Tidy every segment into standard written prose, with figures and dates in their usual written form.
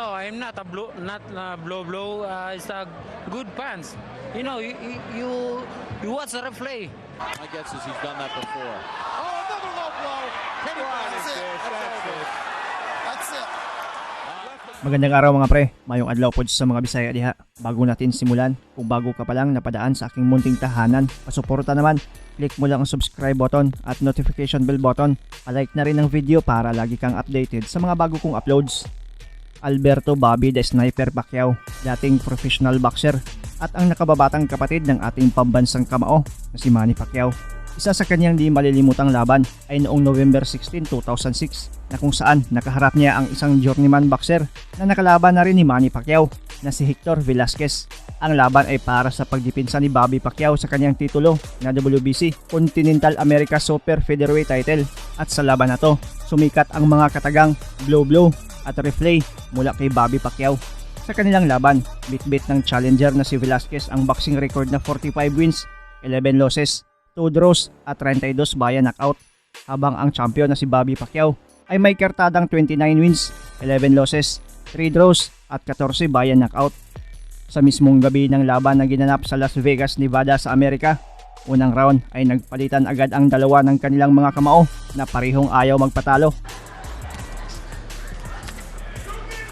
No, I'm not a blow. It's a good punch. You know, you watch the replay. My guess is he's done that before. Oh, another low blow. Can he That's it. That's it. Magandang araw mga pre, maayong adlaw po sa mga Bisaya diha. Bago natin simulan, kung bago ka pa lang napadaan sa aking munting tahanan, pasuporta naman, click mo lang ang subscribe button at notification bell button. Palike na rin ang video para lagi kang updated sa mga bago kong uploads. Alberto Bobby the Sniper Pacquiao, dating professional boxer at ang nakababatang kapatid ng ating pambansang kamao na si Manny Pacquiao. Isa sa kanyang di malilimutang laban ay noong November 16, 2006 na kung saan nakaharap niya ang isang journeyman boxer na nakalaban na rin ni Manny Pacquiao na si Hector Velasquez. Ang laban ay para sa pagdipinsa ni Bobby Pacquiao sa kanyang titulo na WBC Continental America Super Featherweight title, at sa laban na to, sumikat ang mga katagang blow at refley mula kay Bobby Pacquiao. Sa kanilang laban, bit-bit ng challenger na si Velasquez ang boxing record na 45 wins, 11 losses, 2 draws at 32 via knockout, habang ang champion na si Bobby Pacquiao ay may kartadang 29 wins, 11 losses, 3 draws at 14 via knockout. Sa mismong gabi ng laban na ginanap sa Las Vegas, Nevada sa Amerika, unang round ay nagpalitan agad ang dalawa ng kanilang mga kamao na parehong ayaw magpatalo.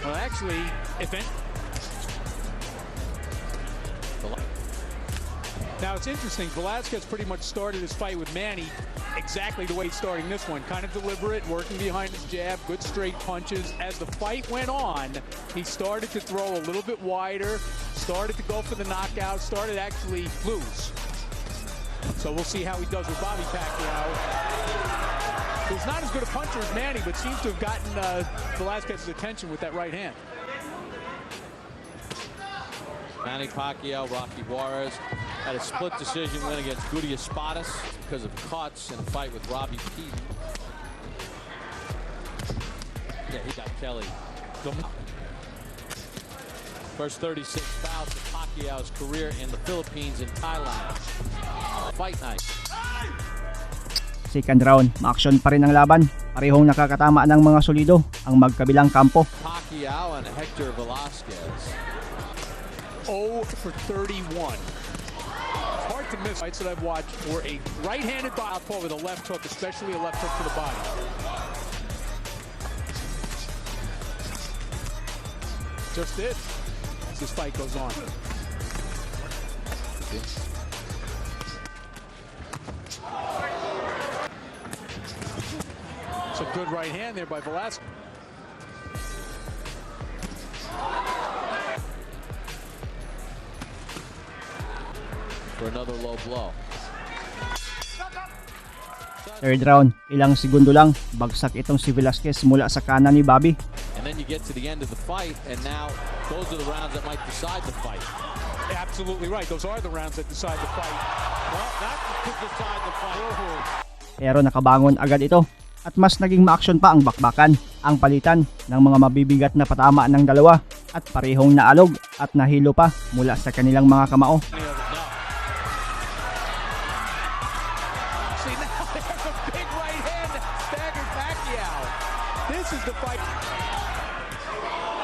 Well, actually, now it's interesting, Velasquez pretty much started his fight with Manny exactly the way he's starting this one. Kind of deliberate, working behind his jab, good straight punches. As the fight went on, he started to throw a little bit wider, started to go for the knockout, started actually lose. So we'll see how he does with Bobby Pacquiao, who's not as good a puncher as Manny, but seems to have gotten Velasquez's attention with that right hand. Manny Pacquiao, Rocky Juarez had a split decision win against Goody Espadas because of cuts in a fight with Bobby Pacquiao. Yeah, he got Kelly. First 36 bouts of Pacquiao's career in the Philippines and Thailand. Fight night. Second round, ma-action pa rin ang laban. Parehong nakakatama ng mga solido ang magkabilang kampo. Pacquiao and Hector Velasquez. 0 for 31. It's hard to miss fights that I've watched for a right-handed southpaw with a left hook, especially a left hook to the body. Just it as this fight goes on. It's a good right hand there by Velasquez. For another low blow. Third round, ilang segundo lang, bagsak itong si Velasquez mula sa kanan ni Bobby. And then you get to the end of the fight, and now those are the rounds that might decide the fight. Absolutely right. Those are the rounds that decide the fight. Well, that could decide the fight. Pero nakabangon agad ito at mas naging ma-action pa ang bakbakan, ang palitan ng mga mabibigat na patama ng dalawa at parehong naalog at nahilo pa mula sa kanilang mga kamao. This is the fight.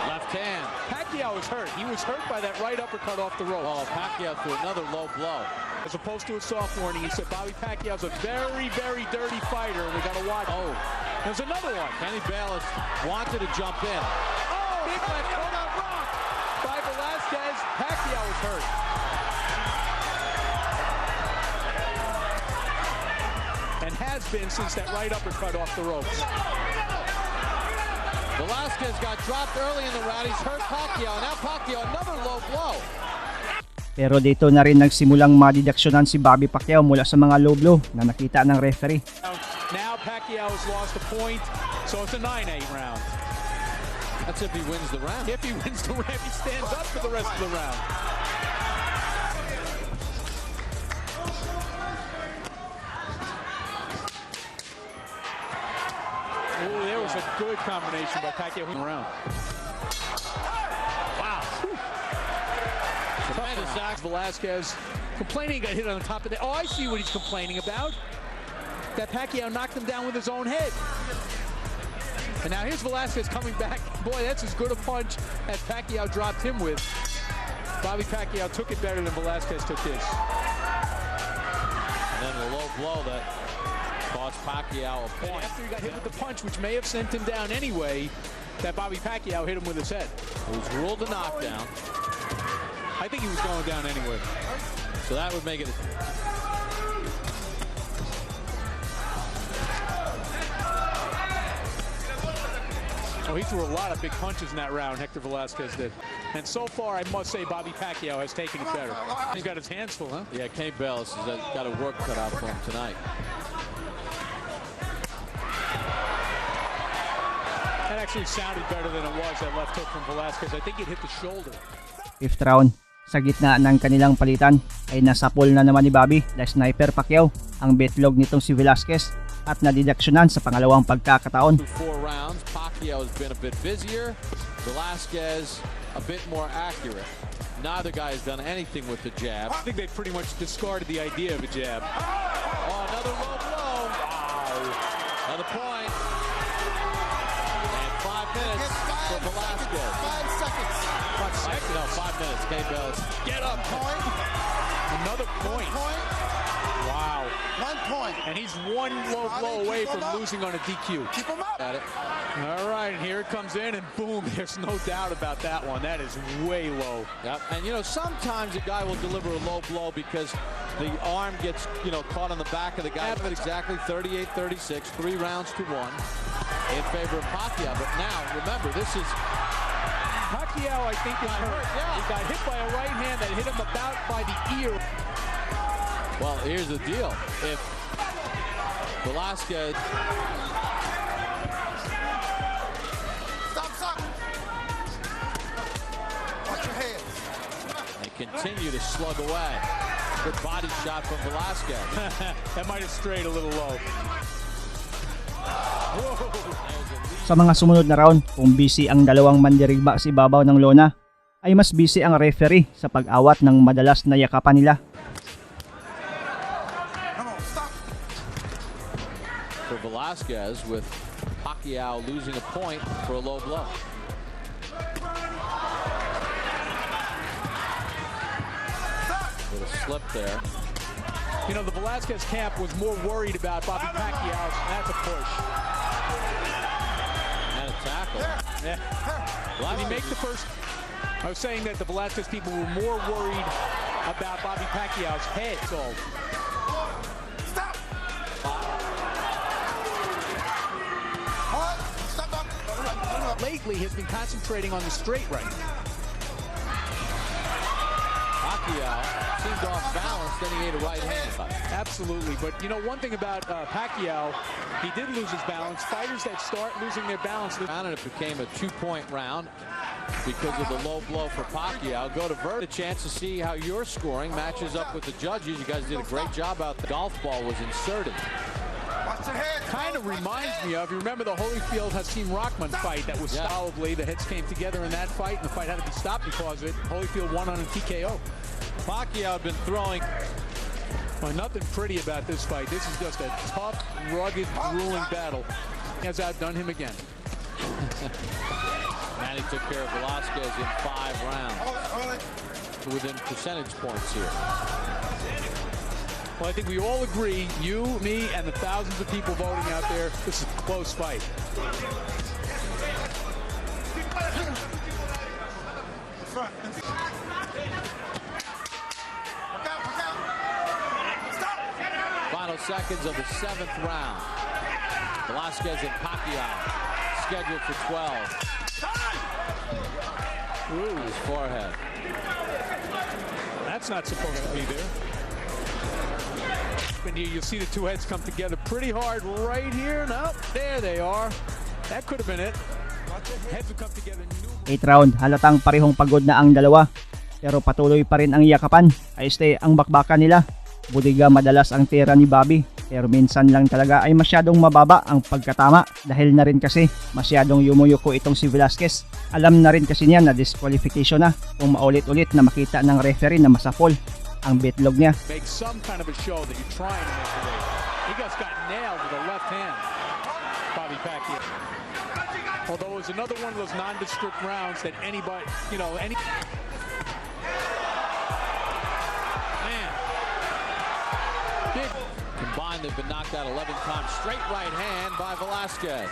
Left hand. Pacquiao is hurt. He was hurt by that right uppercut off the rope. Oh, Pacquiao threw another low blow. As opposed to a soft warning, he said Bobby Pacquiao's a very, very dirty fighter. We got to watch. Oh, there's another one. Kenny Bayless wanted to jump in. Oh, big left hook on rock by Velasquez. Pacquiao is hurt. And has been since that right uppercut off the ropes. Velasquez got dropped early in the round. He's hurt Pacquiao. Now Pacquiao, another low blow. Pero dito na rin nagsimulang madidaksyonan si Bobby Pacquiao mula sa mga low blow na nakita ng referee. Now Pacquiao has lost a point, so it's a 9-8 round. That's if he wins the round. If he wins the round, he stands up for the rest of the round. Oh, there was a good combination by Pacquiao around. Wow. Tremendous act. Velasquez complaining, got hit on the top of the. Oh, I see what he's complaining about. That Pacquiao knocked him down with his own head. And now here's Velasquez coming back. Boy, that's as good a punch as Pacquiao dropped him with. Bobby Pacquiao took it better than Velasquez took his. And then the low blow that cost Pacquiao a point. After he got hit with the punch, which may have sent him down anyway, that Bobby Pacquiao hit him with his head. It was ruled a knockdown. I think he was going down anyway. So that would make it. Oh, he threw a lot of big punches in that round, Hector Velasquez did. And so far, I must say, Bobby Pacquiao has taken it better. He's got his hands full, huh? Yeah, Cain Bellis has got a work cut out for him tonight. That actually sounded better than it was, that left hook from Velasquez. I think it hit the shoulder. Fifth round, sa gitna ng kanilang palitan ay nasapol na naman ni Bobby the Sniper Pacquiao ang betlog nitong si Velasquez at nadidaksyonan sa pangalawang pagkakataon. 4 rounds, Pacquiao has been a bit busier, Velasquez a bit more accurate. Neither guy has done anything with the jab. I think they pretty much discarded the idea of a jab. Oh, another low blow. Wow. Another point. And 5 minutes for Velasquez. 5 seconds. 5 seconds. No, 5 minutes. Cain Bellis. Get up. Point. Another point. Point. Wow. 1 point. And he's one low blow away from losing on a DQ. Keep him up. At it. All right, and here it comes in, and boom, there's no doubt about that one. That is way low. Yep. And, you know, sometimes a guy will deliver a low blow because the arm gets, you know, caught on the back of the guy. But exactly 38-36, 3 rounds to 1 in favor of Pacquiao. But now, remember, this is... Pacquiao, I think, is hurt. Yeah. He got hit by a right hand that hit him about by the ear. Well, here's the deal. If Velasquez... Stop. Watch your hands. They continue to slug away. Good body shot from Velasquez. That might have strayed a little low. Sa mga sumunod na round, kung busy ang dalawang mandirigma sa ibabaw ng lona, ay mas busy ang referee sa pag-awat ng madalas na yakapan nila. For Velasquez, with Pacquiao losing a point for a low blow. With a slip there. You know, the Velasquez camp was more worried about Bobby Pacquiao's. That's a push. And a tackle. Yeah. Did he make the first? I was saying that the Velasquez people were more worried about Bobby Pacquiao's head. So. Stop. Stop. Lately has been concentrating on the straight right. Pacquiao seemed off balance, then he ate a right hand. Absolutely, but you know one thing about Pacquiao, he did lose his balance. Fighters that start losing their balance. And it became a 2-point round because of the low blow for Pacquiao. Go to Vert, a chance to see how your scoring matches up with the judges. You guys did a great job out. The golf ball was inserted. Watch your hands. Kind of reminds me of, you remember the Holyfield-Hasim Rahman fight that was solidly, the heads came together in that fight, and the fight had to be stopped because of it. Holyfield won on a TKO. Pacquiao had been throwing. Well, nothing pretty about this fight. This is just a tough, rugged, grueling battle. He has outdone him again. And he took care of Velasquez in 5 rounds. Within percentage points here. Well, I think we all agree, you, me, and the thousands of people voting out there, this is a close fight. Final seconds of the 7th round. Velasquez and Pacquiao scheduled for 12. Ooh, his forehead. That's not supposed to be there. And you'll see the two heads come together pretty hard right here. Nope, there they are. That could have been it. Heads will come together. 8th round, halatang parehong pagod na ang dalawa. Pero patuloy pa rin ang yakapan. Ayos ang bakbakan nila. Budiga madalas ang tira ni Bobby. Pero minsan lang talaga ay masyadong mababa ang pagkatama. Dahil na rin kasi masyadong yumuyuko itong si Velasquez. Alam na rin kasi niya na disqualification na kung maulit-ulit na makita ng referee na masapol ang betlog niya. Make some kind of a show that you're trying to make the weight. He just got nailed with a left hand. Bobby Pacquiao. Although it was another one of those nondescript rounds that anybody, any. Man. Big. Combined, they've been knocked out 11 times. Straight right hand by Velasquez.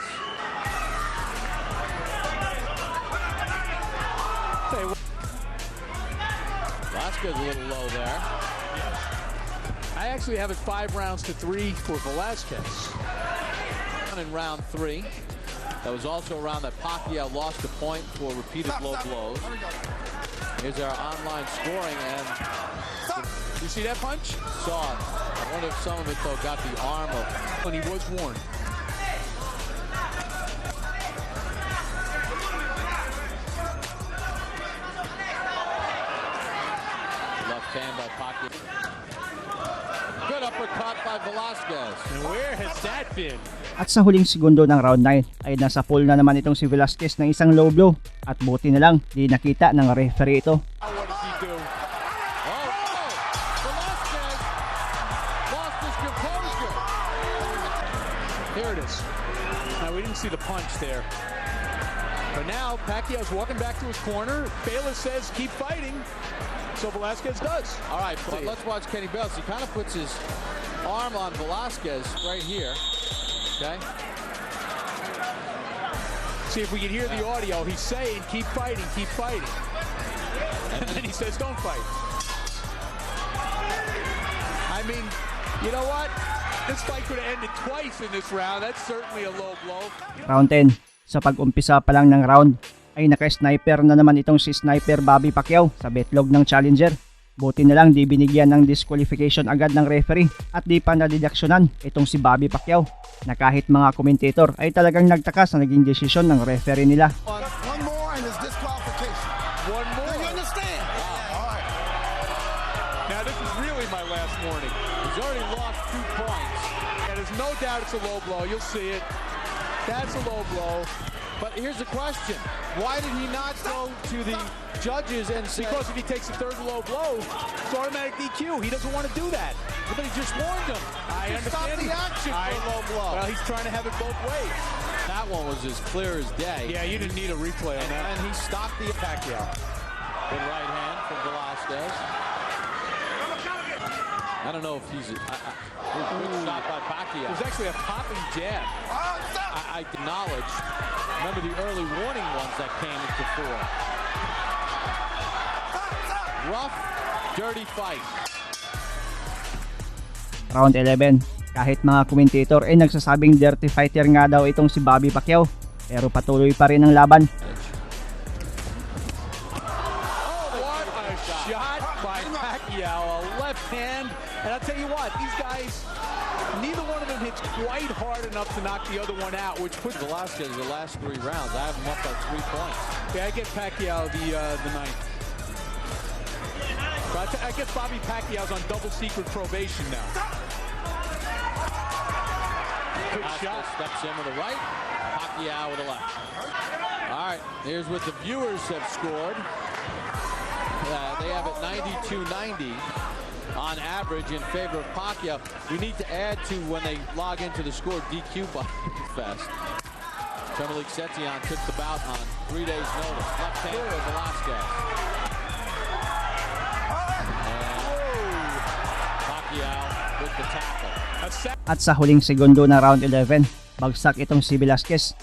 Velasquez a little low there. I actually have it 5 rounds to 3 for Velasquez. In round 3. That was also a round that Pacquiao lost a point for repeated low blows. Here's our online scoring, and You see that punch? saw it. I wonder if some of it, though, got the arm of... When he was warned. Left hand by Pacquiao. Good uppercut by Velasquez. And where has that been? At sa huling segundo ng round 9 ay nasa pool na naman itong si Velasquez ng isang low blow at buti na lang di nakita ng referee ito. What does he do? Oh, Velasquez lost his composure. Here it is. Now, we didn't see the punch there. But now, Pacquiao's walking back to his corner. Bayless says, keep fighting. So Velasquez does. All right, but let's watch Kenny Bayless. He kind of puts his arm on Velasquez right here. Okay. See if we can hear the audio. He's saying, keep fighting, keep fighting. And then he says, don't fight. I mean, you know what? This fight could have ended twice in this round. That's certainly a low blow. Round 10. Sa pag-umpisa pa lang ng round ay naka-sniper na naman itong si Sniper Bobby Pacquiao sa betlog ng challenger. Buti na lang di binigyan ng disqualification agad ng referee at di pa nadidaksyonan itong si Bobby Pacquiao na kahit mga komentator ay talagang nagtaka sa naging desisyon ng referee nila. One more and it's disqualification. One Do more. you understand? All right. Now, this is really my last warning. He's already lost 2 points. And there's no doubt it's a low blow. You'll see it. That's a low blow. But here's the question. Why did he not go to the judges and say... Because if he takes a third low blow, it's automatic DQ. He doesn't want to do that. But he just warned him. I Just stop understand. the action for a low blow. Well, he's trying to have it both ways. That one was as clear as day. Yeah, you didn't need a replay on that. And he stopped the Pacquiao. Good right hand from Velasquez. I don't know if he's... good shot by It Pacquiao. was actually a popping jab. Oh, stop. I acknowledge. Remember the early warning ones that came into 4. Rough, dirty fight. Round 11. Kahit mga komentator ay nagsasabing dirty fighter nga daw itong si Bobby Pacquiao pero patuloy pa rin ang laban. Oh, what a shot by Pacquiao. A left hand. And I'll tell you what, these guys, neither one of them hits quite hard enough to knock the other one out, which puts Velasquez the last 3 rounds. I have him up by 3 points. Yeah, I get Pacquiao the ninth. But I guess Bobby Pacquiao's on double secret probation now. Good shot. Steps in with a right. Pacquiao with a left. All right, here's what the viewers have scored. They have it 92-90 on average in favor of Pacquiao. We need to add to when they log into the score DQ by Fest. Malik Setzion took the bout on 3 days notice. Left hand for Velasquez. And Pacquiao with the tackle. At sa huling segundo ng round 11, bagsak itong si Velasquez.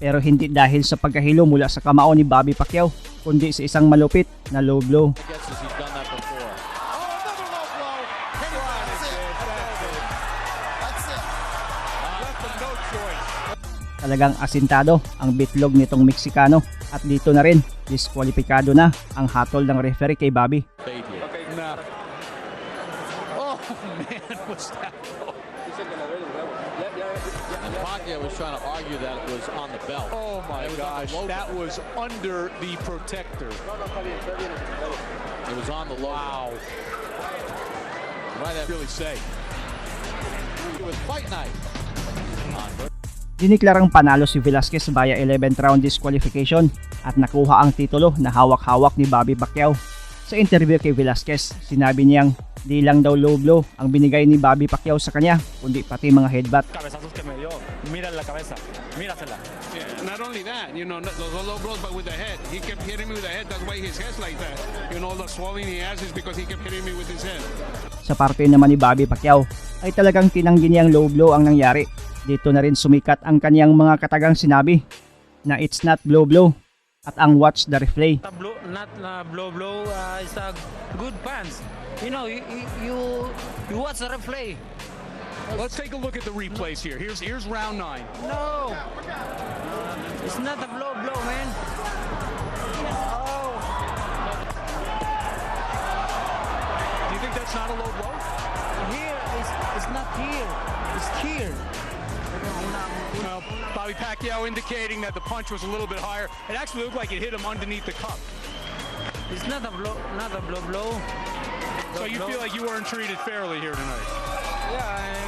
Pero hindi dahil sa pagkahilo mula sa kamao ni Bobby Pacquiao, kundi sa isang malupit na low blow. I guess he's done that before. Another low blow. That's it. That's it. Left him no choice. Talagang asintado ang bitlog nitong Meksikano at dito na rin diskwalipikado na ang hatol ng referee kay Bobby. Fade here. Nah. Oh, man, was that close. And Pacquiao was trying to argue that it was on the belt. Oh, my It was gosh. on the That was under the protector. It was on the low. Wow. Right after Really say. with Fight Night. Diniklarang panalo si Velasquez via 11th round disqualification at nakuha ang titulo na hawak-hawak ni Bobby Pacquiao. Sa interview kay Velasquez, sinabi niyang di lang daw low blow ang binigay ni Bobby Pacquiao sa kanya, kundi pati mga headbutt. Cabezazos que me dio, mira la cabeza, mírasela. Not only that, the low blows, but with the head. He kept hitting me with the head. That's why his head's like that. The swelling he has is because he kept hitting me with his head. Sa parte naman ni Bobby Pacquiao ay talagang tinanggi niyang low blow ang nangyari. Dito na rin sumikat ang kaniyang mga katagang sinabi na it's not blow blow at ang watch the replay. Not blow blow. It's a good punch. You watch the replay. Let's take a look at the replays here. Here's round 9. No, it's not a blow blow, man. Oh. Do you think that's not a low blow? Here, it's not here. It's here. Well, Bobby Pacquiao indicating that the punch was a little bit higher. It actually looked like it hit him underneath the cup. It's not a blow blow. So you feel like you weren't treated fairly here tonight? Yeah.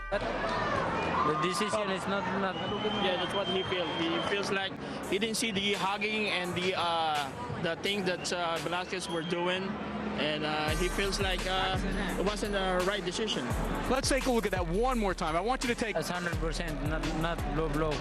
But the decision is not. Yeah, that's what he feels. He feels like he didn't see the hugging and the thing that Velasquez were doing, and he feels like it wasn't the right decision. Let's take a look at that one more time. I want you to take. That's 100%, not blow blow.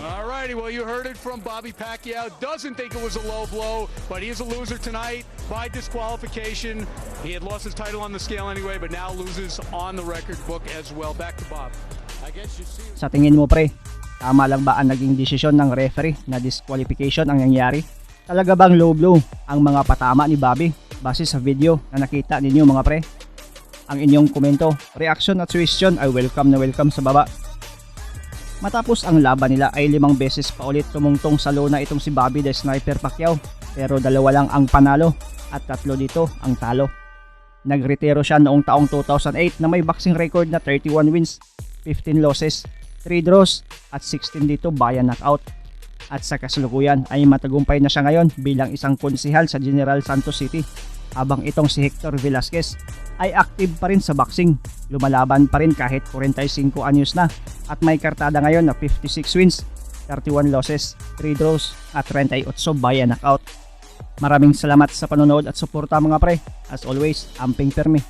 All righty, well, you heard it from Bobby Pacquiao. Doesn't think it was a low blow, but he is a loser tonight by disqualification. He had lost his title on the scale anyway, but now loses on the record book as well. Back to Bob. I guess you see. Sa tingin mo pre, tama lang ba ang naging desisyon ng referee na disqualification ang nangyari? Talaga bang low blow ang mga patama ni Bobby base sa video na nakita ninyo mga pre? Ang inyong komento, reaction at suggestion ay welcome na welcome sa baba. Matapos ang laban nila ay 5 beses pa ulit tumungtong sa lona itong si Bobby the Sniper Pacquiao, pero 2 lang ang panalo at 3 dito ang talo. Nagretiro siya noong taong 2008 na may boxing record na 31 wins, 15 losses, 3 draws at 16 dito via knockout. At sa kasalukuyan ay matagumpay na siya ngayon bilang isang konsehal sa General Santos City, habang itong si Hector Velasquez ay active pa rin sa boxing. Lumalaban pa rin kahit 45 anyos na at may kartada ngayon na 56 wins, 31 losses, 3 draws at 38 via knockout. Maraming salamat sa panonood at suporta mga pre. As always, amping permi.